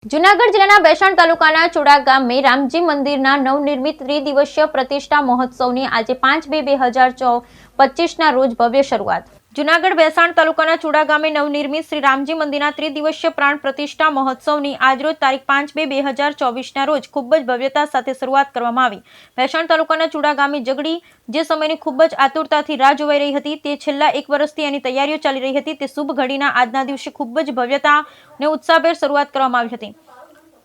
જૂનાગઢ જિલ્લાના બેસાણ તાલુકાના ચોડા ગામે રામજી મંદિરના નવનિર્મિત ત્રિદિવસીય પ્રતિષ્ઠા મહોત્સવની આજે 5/2/2025ના રોજ ભવ્ય શરૂઆત। જૂનાગઢ બેસાણ તાલુકાના ચોડા ગામે નવનિર્મિત શ્રી રામજી મંદિરના ત્રિદિવસીય પ્રાણ પ્રતિષ્ઠા મહોત્સવની આજરોજ તારીખ 5/2/2024ના રોજ ખૂબ જ ભવ્યતા સાથે શરૂઆત કરવામાં આવી। બેસાણ તાલુકાના ચોડા ગામે જગડી જે સમયની ખૂબ જ આતુરતાથી રાહ જોવાઈ રહી હતી તે છેલ્લા 1 વર્ષથી એની તૈયારીઓ ચાલી રહી હતી તે શુભ ઘડીના આજના દિવસે ખૂબ જ ભવ્યતા અને ઉત્સાહભેર શરૂઆત કરવામાં આવી હતી।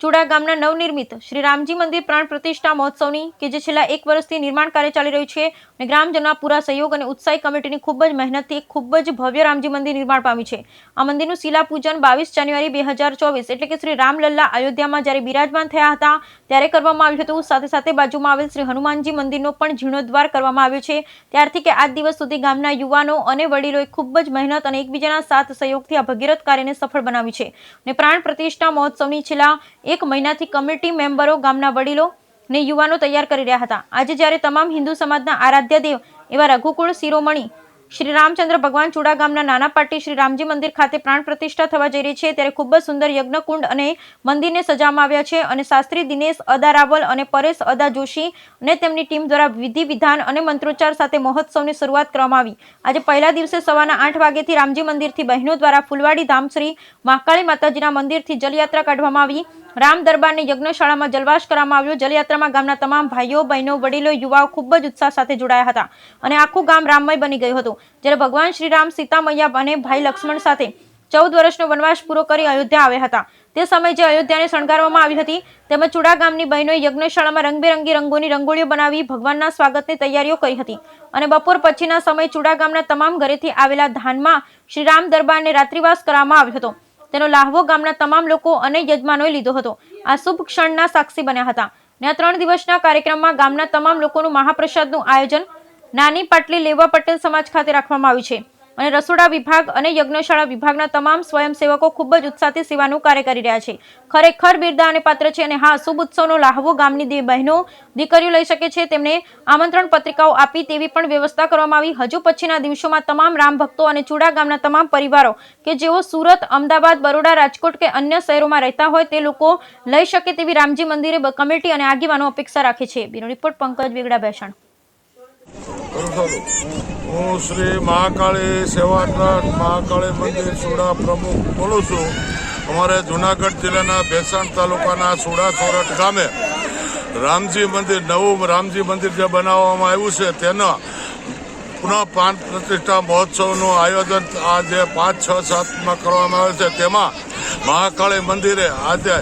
ચોડા ગામના નવનિર્મિત શ્રી રામજી મંદિર પ્રાણ પ્રતિષ્ઠા મહોત્સવની કે જે છેલ્લા 1 વર્ષથી નિર્માણ કાર્ય ચાલી રહ્યું છે અને ગ્રામજનોના પૂરા સહયોગ અને ઉત્સાહી કમિટીની ખૂબ જ મહેનતથી ખૂબ જ ભવ્ય રામજી મંદિર નિર્માણ પામ્યું છે। આ મંદિરનું શિલાપૂજન 22 જાન્યુઆરી 2024 એટલે કે શ્રી રામલલ્લા અયોધ્યામાં જ્યારે બિરાજમાન થયા હતા ત્યારે કરવામાં આવ્યું હતું। સાથે સાથે બાજુમાં આવેલ શ્રી હનુમાનજી મંદિરનો પણ જીર્ણોદ્ધાર કરવામાં આવ્યો છે। ત્યારથી કે આજ દિવસ સુધી ગામના યુવાનો અને વડીલોએ ખૂબ જ મહેનત અને એકબીજાના સાથ સહયોગથી આ ભગીરથ કાર્યને સફળ બનાવ્યું છે અને પ્રાણ પ્રતિષ્ઠા મહોત્સવની છેલ્લા 1 મહિનાથી કમિટી મેમ્બરો ગામના વડીલો ને યુવાનો તૈયાર કરી રહ્યા હતા। આજે જ્યારે તમામ હિન્દુ સમાજના આરાધ્ય દેવ એવા રઘુકુળ શિરોમણી શ્રી રામચંદ્ર ભગવાન ચોડા ગામના નાના પાટી શ્રી રામજી મંદિર ખાતે પ્રાણ પ્રતિષ્ઠા થવા જઈ રહી છે ત્યારે ખૂબ જ સુંદર યજ્ઞકુંડ અને મંદિરને સજાવવામાં આવ્યા છે અને શાસ્ત્રી દિનેશ અદારાવલ અને પરેશ અદા જોશી અને તેમની ટીમ દ્વારા વિધિ વિધાન અને મંત્રોચ્ચાર સાથે મહોત્સવની શરૂઆત કરવામાં આવી। આજે પહેલા દિવસે સવારના 8 વાગ્યાથી રામજી મંદિરથી બહેનો દ્વારા ફૂલવાડી ધામ શ્રી મહાકાળી માતાજીના મંદિરથી જલયાત્રા કાઢવામાં આવી। રામ દરબારને યજ્ઞશાળામાં જલવાસ કરવામાં આવ્યો। જલયાત્રામાં ગામના તમામ ભાઈઓ બહેનો વડીલો યુવાઓ ખૂબ જ ઉત્સાહ સાથે જોડાયા હતા અને આખું ગામ રામમય બની ગયું હતું। જ્યારે ભગવાન શ્રી રામ સીતા મૈયા અને ભાઈ લક્ષ્મણ સાથે 14 વર્ષનો વનવાસ પૂરો કરી અયોધ્યા આવ્યા હતા તે સમયે જે અયોધ્યાને શણગારવામાં આવી હતી તેમજ ચોડા ગામની બહેનોએ યજ્ઞશાળામાં રંગબેરંગી રંગોની રંગોળીઓ બનાવી ભગવાનના સ્વાગતની તૈયારીઓ કરી હતી અને બપોર પછીના સમયે ચોડા ગામના તમામ ઘરેથી આવેલા ધાનમાં શ્રી રામ દરબારને રાત્રિવાસ કરવામાં આવ્યો હતો। તેનો લાહવો ગામના તમામ લોકો અને યજમાનોએ લીધો હતો। આ શુભ ક્ષણના સાક્ષી બન્યા હતા અને આ 3 દિવસના કાર્યક્રમમાં ગામના તમામ લોકોનું મહાપ્રસાદનું આયોજન નાની પાટલી લેવા પટેલ સમાજ ખાતે રાખવામાં આવ્યું છે અને રસોડા વિભાગ અને યજ્ઞશાળા વિભાગના તમામ સ્વયંસેવકો ખૂબ જ ઉત્સાહથી સેવાનું કાર્ય કરી રહ્યા છે। ખરેખર બિરદાવને પાત્ર છે અને હા શુભ ઉત્સવનો લાહવો ગામની બહેનો દીકરીઓ લઈ શકે છે તેમને આમંત્રણ પત્રિકાઓ આપી તેવી પણ વ્યવસ્થા કરવામાં આવી। હજુ પછીના દિવસોમાં તમામ રામ ભક્તો અને ચોડા ગામના તમામ પરિવારો કે જેઓ સુરત, અમદાવાદ, બરોડા, રાજકોટ કે અન્ય શહેરોમાં રહેતા હોય તે લોકો લઈ શકે તેવી રામજી મંદિરે કમિટી અને આગેવાનો અપેક્ષા રાખે છે। Bureau report Pankaj Vegada, બેસાણ। હું શ્રી મહાકાળી સેવા ટ્રસ્ટ મહાકાળી મંદિર સોડા પ્રમુખ બોલું છું। અમારે જૂનાગઢ જિલ્લાના બેસાણ તાલુકાના સોડા સોરઠ ગામે રામજી મંદિર નવું રામજી મંદિર જે બનાવવામાં આવ્યું છે તેના પુનઃ પ્રાણ પ્રતિષ્ઠા મહોત્સવનું આયોજન આજે 5, 6, 7માં કરવામાં આવે છે। તેમાં મહાકાળી મંદિરે આજે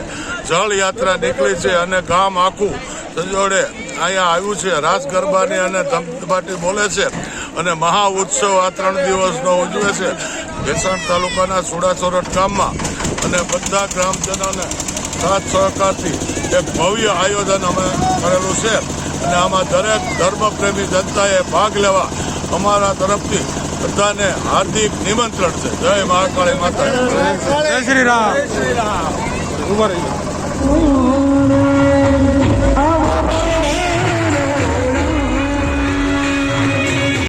જળ યાત્રા નીકળી છે અને ગામ આખું સજોડે અહીંયા આવ્યું છે। રાસ ગરબાની અને ધમધમાટી બોલે છે અને મહા ઉત્સવ આ 3 દિવસનો ઉજવે છે બેસાણ તાલુકાના સોડા સોરઠ ગામમાં અને બધા ગ્રામજનોને સાથ સહકારથી એક ભવ્ય આયોજન અમે કરેલું છે અને આમાં દરેક ધર્મપ્રેમી જનતાએ ભાગ લેવા અમારા તરફથી બધાને હાર્દિક નિમંત્રણ છે। જય મહાકાળી માતા, જય શ્રી રામ।